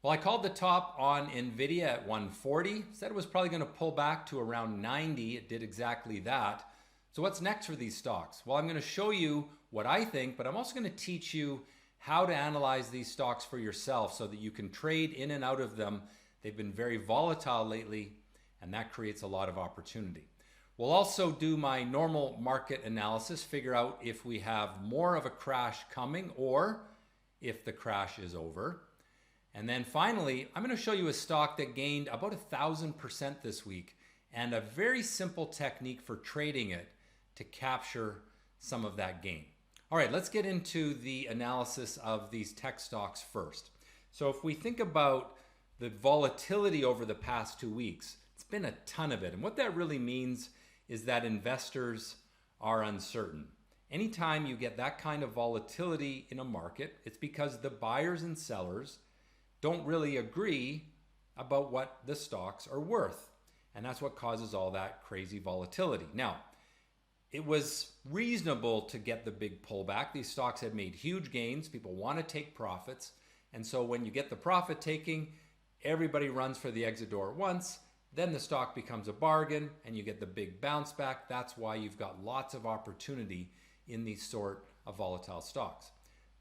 Well, I called the top on Nvidia at 140, said it was probably going to pull back to around 90. It did exactly that. So what's next for these stocks? Well, I'm going to show you what I think, but I'm also going to teach you how to analyze these stocks for yourself so that you can trade in and out of them. They've been very volatile lately, and that creates a lot of opportunity. We'll also do my normal market analysis, figure out if we have more of a crash coming or if the crash is over. And then finally, I'm going to show you a stock that gained about 1,000% this week and a very simple technique for trading it to capture some of that gain. All right, let's get into the analysis of these tech stocks first. So if we think about the volatility over the past 2 weeks, it's been a ton of it. And what that really means is that investors are uncertain. Anytime you get that kind of volatility in a market, it's because the buyers and sellers don't really agree about what the stocks are worth. And that's what causes all that crazy volatility. Now, it was reasonable to get the big pullback. These stocks had made huge gains. People want to take profits. And so when you get the profit taking, everybody runs for the exit door at once. Then the stock becomes a bargain and you get the big bounce back. That's why you've got lots of opportunity in these sort of volatile stocks.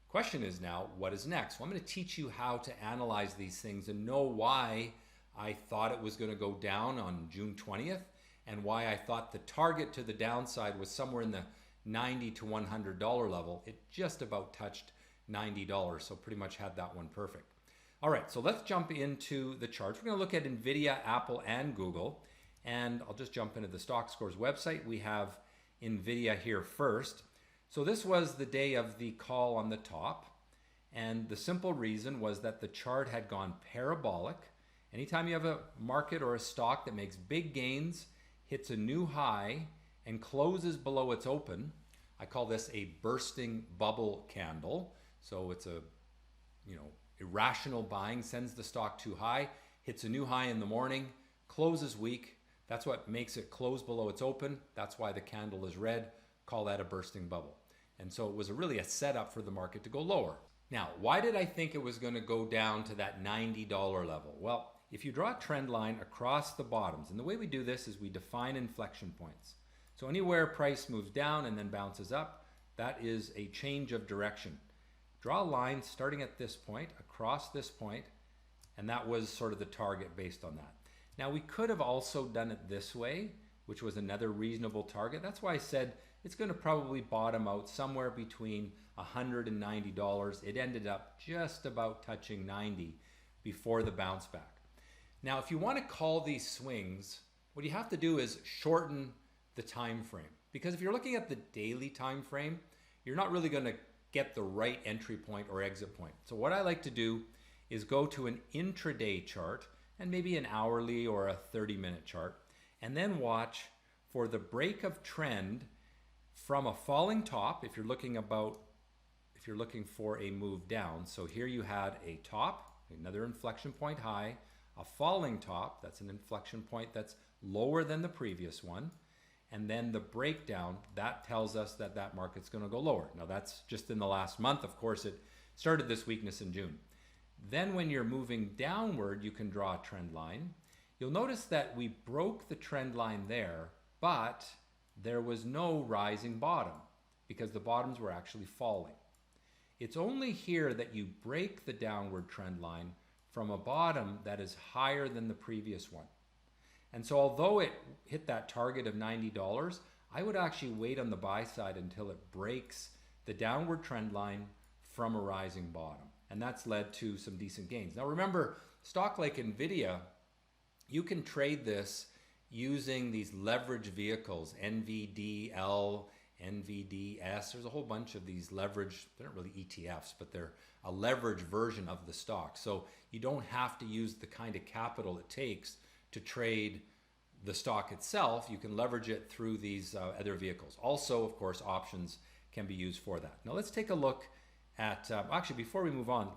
Question is now, what is next? Well, I'm going to teach you how to analyze these things and know why I thought it was going to go down on June 20th and why I thought the target to the downside was somewhere in the $90 to $100 level. It just about touched $90, so pretty much had that one perfect. All right, so let's jump into the charts. We're going to look at Nvidia, Apple, and Google, and I'll just jump into the Stockscores website. We have Nvidia here first. So this was the day of the call on the top, and the simple reason was that the chart had gone parabolic. Anytime you have a market or a stock that makes big gains, hits a new high, and closes below its open, I call this a bursting bubble candle. So it's a, irrational buying, sends the stock too high, hits a new high in the morning, closes weak. That's what makes it close below its open. That's why the candle is red. Call that a bursting bubble. And so it was really a setup for the market to go lower. Now, why did I think it was going to go down to that $90 level? Well, if you draw a trend line across the bottoms, and the way we do this is we define inflection points. So anywhere price moves down and then bounces up, that is a change of direction. Draw a line starting at this point, across this point, and that was sort of the target based on that. Now, we could have also done it this way, which was another reasonable target. That's why I said it's going to probably bottom out somewhere between $100 and $90. It ended up just about touching 90 before the bounce back. Now, if you want to call these swings, what you have to do is shorten the time frame. Because if you're looking at the daily time frame, you're not really going to get the right entry point or exit point. So what I like to do is go to an intraday chart and maybe an hourly or a 30-minute chart, and then watch for the break of trend from a falling top if you're looking for a move down. So here you had a top, another inflection point high, a falling top, that's an inflection point that's lower than the previous one, and then the breakdown, that tells us that that market's going to go lower. Now that's just in the last month. Of course, it started this weakness in June. Then when you're moving downward, you can draw a trend line. You'll notice that we broke the trend line there, but there was no rising bottom because the bottoms were actually falling. It's only here that you break the downward trend line from a bottom that is higher than the previous one. And so although it hit that target of $90, I would actually wait on the buy side until it breaks the downward trend line from a rising bottom. And that's led to some decent gains. Now remember, stock like Nvidia, you can trade this using these leverage vehicles, NVDL, NVDS. There's a whole bunch of these leverage, they're not really ETFs, but they're a leverage version of the stock. So you don't have to use the kind of capital it takes to trade the stock itself. You can leverage it through these other vehicles. Also, of course, options can be used for that. Now let's take a look at, actually before we move on,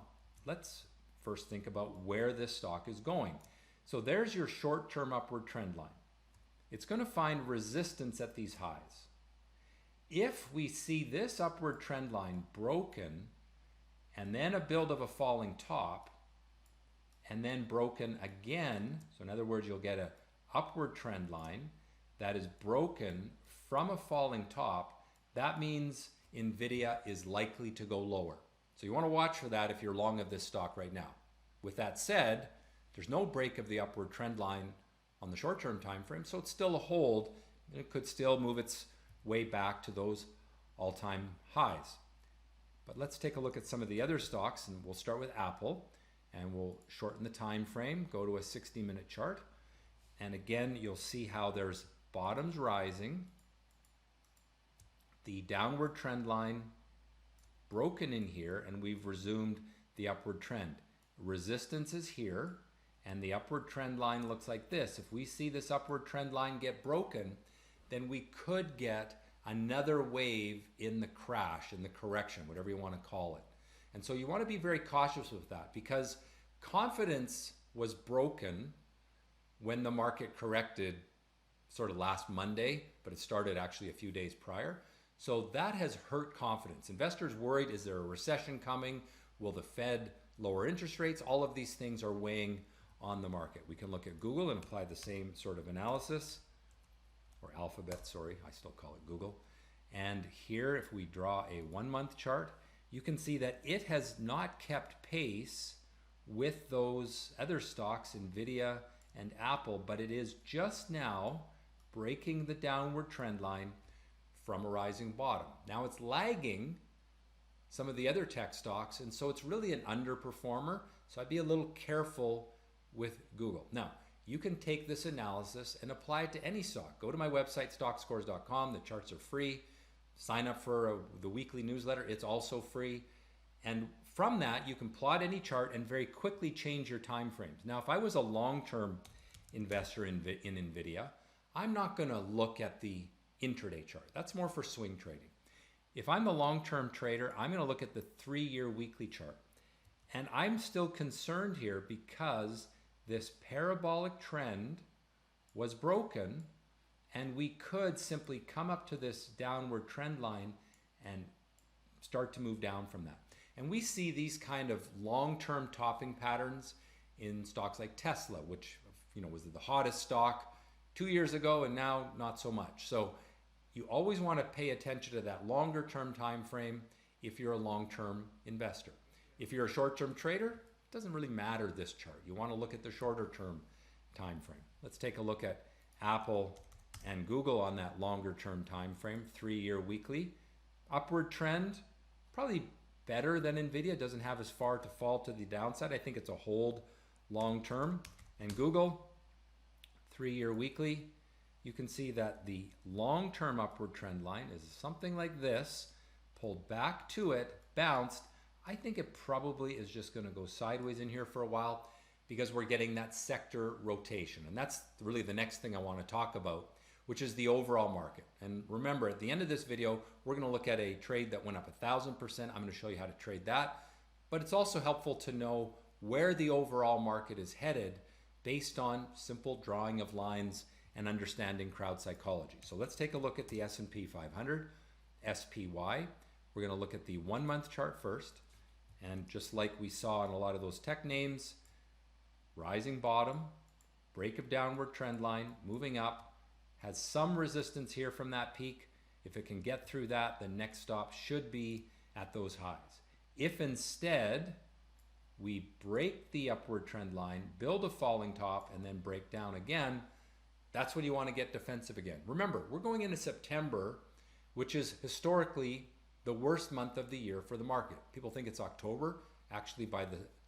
let's first think about where this stock is going. So there's your short-term upward trend line. It's going to find resistance at these highs. If we see this upward trend line broken and then a build of a falling top, and then broken again. So in other words, you'll get an upward trend line that is broken from a falling top. That means Nvidia is likely to go lower. So you want to watch for that if you're long of this stock right now. With that said, there's no break of the upward trend line on the short-term time frame, so it's still a hold. It could still move its way back to those all-time highs. But let's take a look at some of the other stocks, and we'll start with Apple, and we'll shorten the time frame, go to a 60-minute chart. And again, you'll see how there's bottoms rising, the downward trend line broken in here, and we've resumed the upward trend. Resistance is here, and the upward trend line looks like this. If we see this upward trend line get broken, then we could get another wave in the crash, in the correction, whatever you want to call it. And so you want to be very cautious with that, because confidence was broken when the market corrected sort of last Monday, but it started actually a few days prior. So that has hurt confidence. Investors worried, is there a recession coming? Will the Fed lower interest rates? All of these things are weighing on the market. We can look at Google and apply the same sort of analysis, or Alphabet, sorry, I still call it Google. And here, if we draw a 1-month chart, you can see that it has not kept pace with those other stocks, Nvidia and Apple, but it is just now breaking the downward trend line from a rising bottom. Now it's lagging some of the other tech stocks, and so it's really an underperformer. So I'd be a little careful with Google. Now, you can take this analysis and apply it to any stock. Go to my website, stockscores.com. The charts are free. Sign up for the weekly newsletter. It's also free. And from that, you can plot any chart and very quickly change your time frames. Now, if I was a long-term investor in Nvidia, I'm not going to look at the intraday chart. That's more for swing trading. If I'm a long-term trader, I'm going to look at the 3-year weekly chart. And I'm still concerned here because this parabolic trend was broken, and we could simply come up to this downward trend line and start to move down from that. And we see these kind of long-term topping patterns in stocks like Tesla, which was the hottest stock 2 years ago, and now not so much. So you always want to pay attention to that longer-term time frame if you're a long-term investor. If you're a short-term trader, it doesn't really matter this chart. You want to look at the shorter-term time frame. Let's take a look at Apple and Google on that longer-term time frame, 3-year weekly. Upward trend, probably better than Nvidia. Doesn't have as far to fall to the downside. I think it's a hold long-term. And Google, 3-year weekly, you can see that the long-term upward trend line is something like this, pulled back to it, bounced. I think it probably is just going to go sideways in here for a while because we're getting that sector rotation. And that's really the next thing I want to talk about, which is the overall market. And remember, at the end of this video, we're going to look at a trade that went up 1,000%. I'm going to show you how to trade that. But it's also helpful to know where the overall market is headed based on simple drawing of lines and understanding crowd psychology. So let's take a look at the S&P 500, SPY. We're going to look at the 1-month chart first. And just like we saw in a lot of those tech names, rising bottom, break of downward trend line, moving up, has some resistance here from that peak. If it can get through that, the next stop should be at those highs. If instead we break the upward trend line, build a falling top, and then break down again, that's when you want to get defensive again. Remember, we're going into September, which is historically the worst month of the year for the market. People think it's October. Actually, by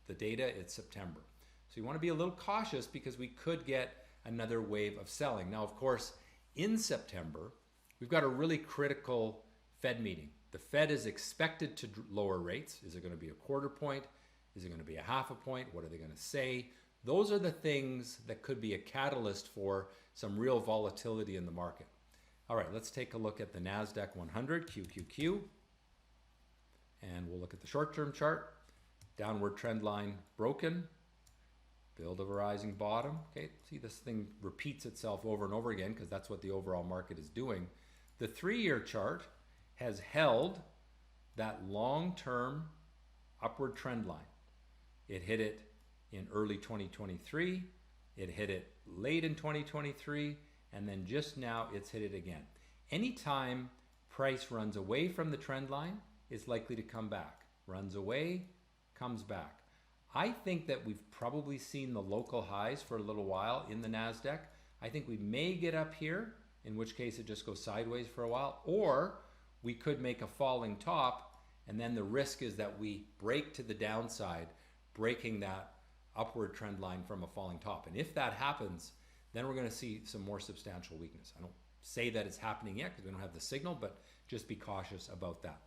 the data, it's September. So you want to be a little cautious because we could get another wave of selling. Now, of course, in September, we've got a really critical Fed meeting. The Fed is expected to lower rates. Is it going to be a 1/4 point? Is it going to be a 1/2 point? What are they going to say? Those are the things that could be a catalyst for some real volatility in the market. All right, let's take a look at the NASDAQ 100, QQQ. And we'll look at the short-term chart. Downward trend line broken. Build of a rising bottom. Okay, see this thing repeats itself over and over again because that's what the overall market is doing. The 3-year chart has held that long-term upward trend line. It hit it in early 2023. It hit it late in 2023, and then just now it's hit it again. Anytime price runs away from the trend line, it's likely to come back. Runs away, comes back. I think that we've probably seen the local highs for a little while in the NASDAQ. I think we may get up here, in which case it just goes sideways for a while, or we could make a falling top, and then the risk is that we break to the downside, breaking that upward trend line from a falling top. And if that happens, then we're going to see some more substantial weakness. I don't say that it's happening yet because we don't have the signal, but just be cautious about that.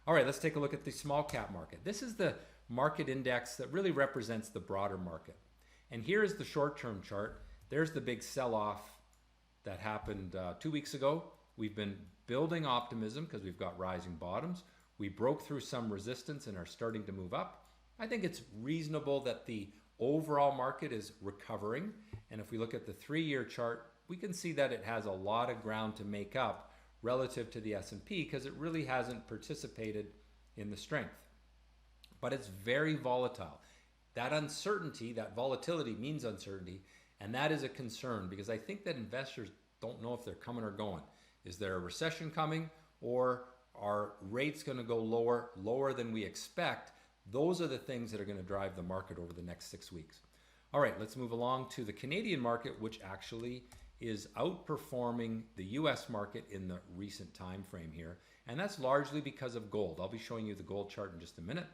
All right, let's take a look at the small cap market. This is the market index that really represents the broader market. And here is the short-term chart. There's the big sell-off that happened 2 weeks ago. We've been building optimism because we've got rising bottoms. We broke through some resistance and are starting to move up. I think it's reasonable that the overall market is recovering. And if we look at the 3-year chart, we can see that it has a lot of ground to make up relative to the S&P because it really hasn't participated in the strength. But it's very volatile. That uncertainty, that volatility means uncertainty, and that is a concern because I think that investors don't know if they're coming or going. Is there a recession coming, or are rates going to go lower than we expect? Those are the things that are going to drive the market over the next 6 weeks. All right, let's move along to the Canadian market, which actually is outperforming the US market in the recent time frame here. And that's largely because of gold. I'll be showing you the gold chart in just a minute,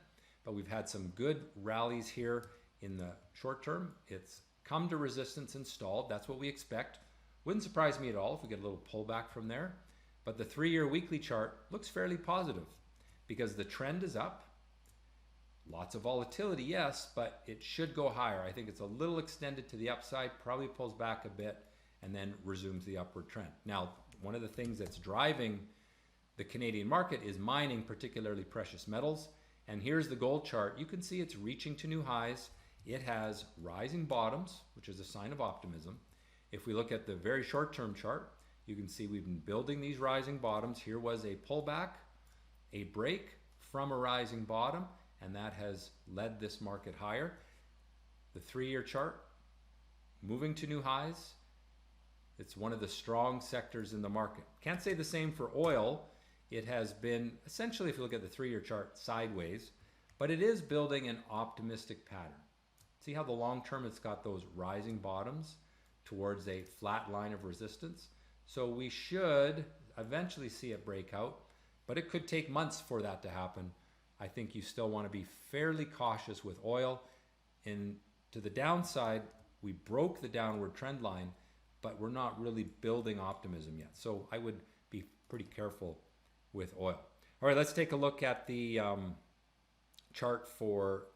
but we've had some good rallies here in the short term. It's come to resistance and stalled. That's what we expect. Wouldn't surprise me at all if we get a little pullback from there. But the 3-year weekly chart looks fairly positive because the trend is up. Lots of volatility, yes, but it should go higher. I think it's a little extended to the upside, probably pulls back a bit, and then resumes the upward trend. Now, one of the things that's driving the Canadian market is mining, particularly precious metals. And here's the gold chart. You can see it's reaching to new highs. It has rising bottoms, which is a sign of optimism. If we look at the very short-term chart, you can see we've been building these rising bottoms. Here was a pullback, a break from a rising bottom, and that has led this market higher. The 3-year chart, moving to new highs. It's one of the strong sectors in the market. Can't say the same for oil. It has been essentially, if you look at the 3-year chart, sideways, but it is building an optimistic pattern. See how the long term it's got those rising bottoms towards a flat line of resistance. So we should eventually see it break out, but it could take months for that to happen. I think you still want to be fairly cautious with oil. And to the downside, we broke the downward trend line, but we're not really building optimism yet. So I would be pretty careful with oil. All right, let's take a look at the chart for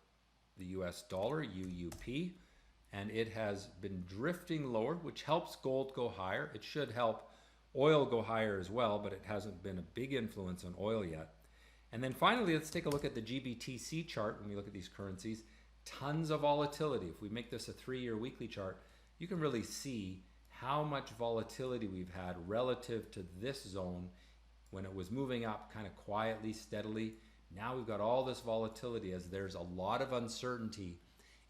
the US dollar, UUP, and it has been drifting lower, which helps gold go higher. It should help oil go higher as well, but it hasn't been a big influence on oil yet. And then finally, let's take a look at the GBTC chart. When we look at these currencies, tons of volatility. If we make this a 3-year weekly chart, you can really see how much volatility we've had relative to this zone when it was moving up kind of quietly, steadily. Now we've got all this volatility as there's a lot of uncertainty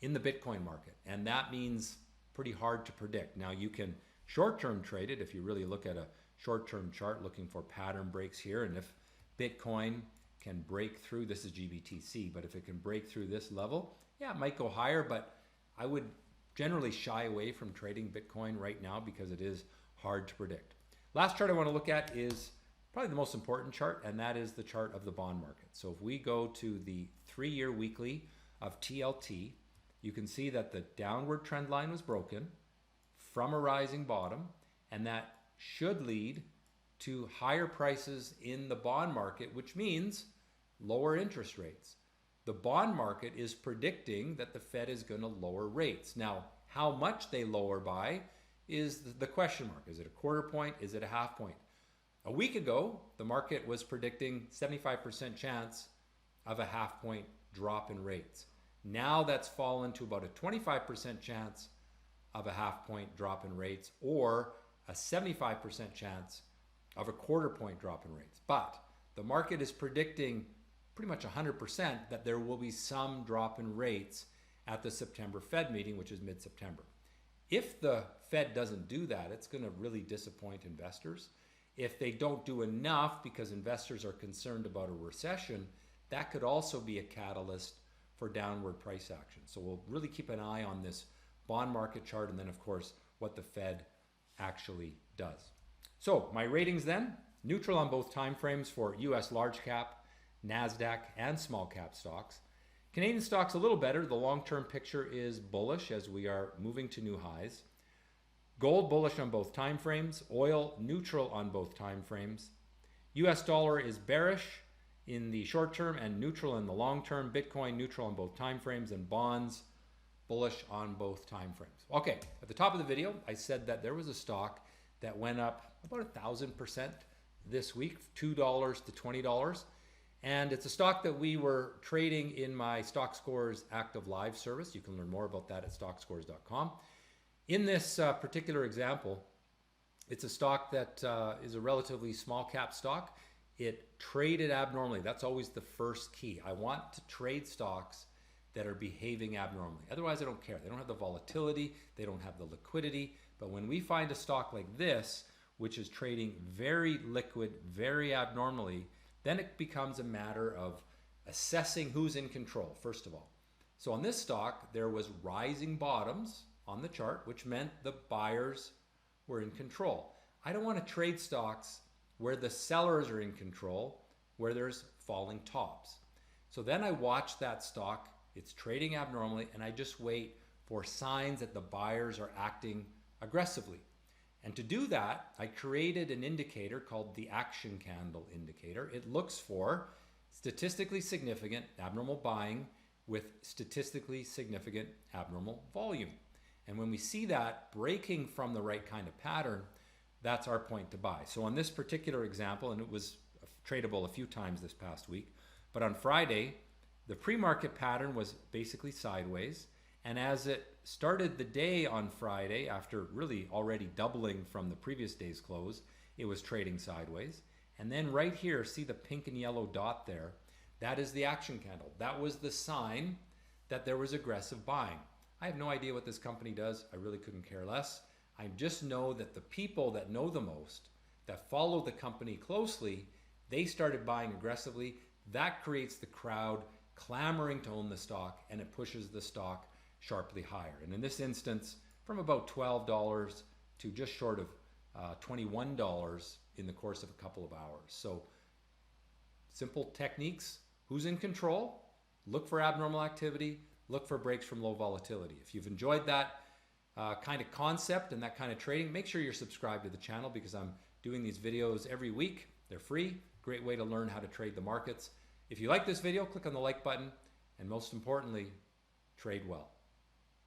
in the Bitcoin market. And that means pretty hard to predict. Now you can short-term trade it if you really look at a short-term chart looking for pattern breaks here. And if Bitcoin can break through, this is GBTC, but if it can break through this level, yeah, it might go higher, but I would generally shy away from trading Bitcoin right now because it is hard to predict. Last chart I want to look at is probably the most important chart, and that is the chart of the bond market. So if we go to the 3-year weekly of TLT, you can see that the downward trend line was broken from a rising bottom, and that should lead to higher prices in the bond market, which means lower interest rates. The bond market is predicting that the Fed is going to lower rates. Now, how much they lower by is the question mark. Is it a quarter point? Is it a half point? A week ago, the market was predicting 75% chance of a half point drop in rates. Now that's fallen to about a 25% chance of a half point drop in rates, or a 75% chance of a quarter point drop in rates. But the market is predicting pretty much 100% that there will be some drop in rates, at the September Fed meeting, which is mid-September. If the Fed doesn't do that, it's going to really disappoint investors. If they don't do enough because investors are concerned about a recession, that could also be a catalyst for downward price action. So we'll really keep an eye on this bond market chart, and then of course what the Fed actually does. So my ratings then, neutral on both time frames for US large cap, NASDAQ, and small cap stocks. Canadian stocks a little better. The long-term picture is bullish as we are moving to new highs. Gold bullish on both time frames. Oil neutral on both time frames. US dollar is bearish in the short term and neutral in the long term. Bitcoin neutral on both time frames, and bonds bullish on both time frames. Okay, at the top of the video, I said that there was a stock that went up about 1,000% this week, $2 to $20. And it's a stock that we were trading in my Stockscores active live service. You can learn more about that at stockscores.com. In this particular example, it's a stock that is a relatively small cap stock. It traded abnormally. That's always the first key. I want to trade stocks that are behaving abnormally. Otherwise, I don't care. They don't have the volatility. They don't have the liquidity. But when we find a stock like this, which is trading very liquid, very abnormally, then it becomes a matter of assessing who's in control, first of all. So on this stock, there was rising bottoms on the chart, which meant the buyers were in control. I don't want to trade stocks where the sellers are in control, where there's falling tops. So then I watch that stock, it's trading abnormally, and I just wait for signs that the buyers are acting aggressively. And to do that, I created an indicator called the action candle indicator. It looks for statistically significant abnormal buying with statistically significant abnormal volume. And when we see that breaking from the right kind of pattern, that's our point to buy. So on this particular example, and it was tradable a few times this past week, but on Friday, the pre-market pattern was basically sideways. And as it started the day on Friday, after really already doubling from the previous day's close, it was trading sideways. And then right here, see the pink and yellow dot there? That is the action candle. That was the sign that there was aggressive buying. I have no idea what this company does. I really couldn't care less. I just know that the people that know the most, that follow the company closely, they started buying aggressively. That creates the crowd clamoring to own the stock, and it pushes the stock sharply higher. And in this instance, from about $12 to just short of $21 in the course of a couple of hours. So simple techniques. Who's in control? Look for abnormal activity. Look for breaks from low volatility. If you've enjoyed that kind of concept and that kind of trading, make sure you're subscribed to the channel because I'm doing these videos every week. They're free. Great way to learn how to trade the markets. If you like this video, click on the like button, and most importantly, trade well.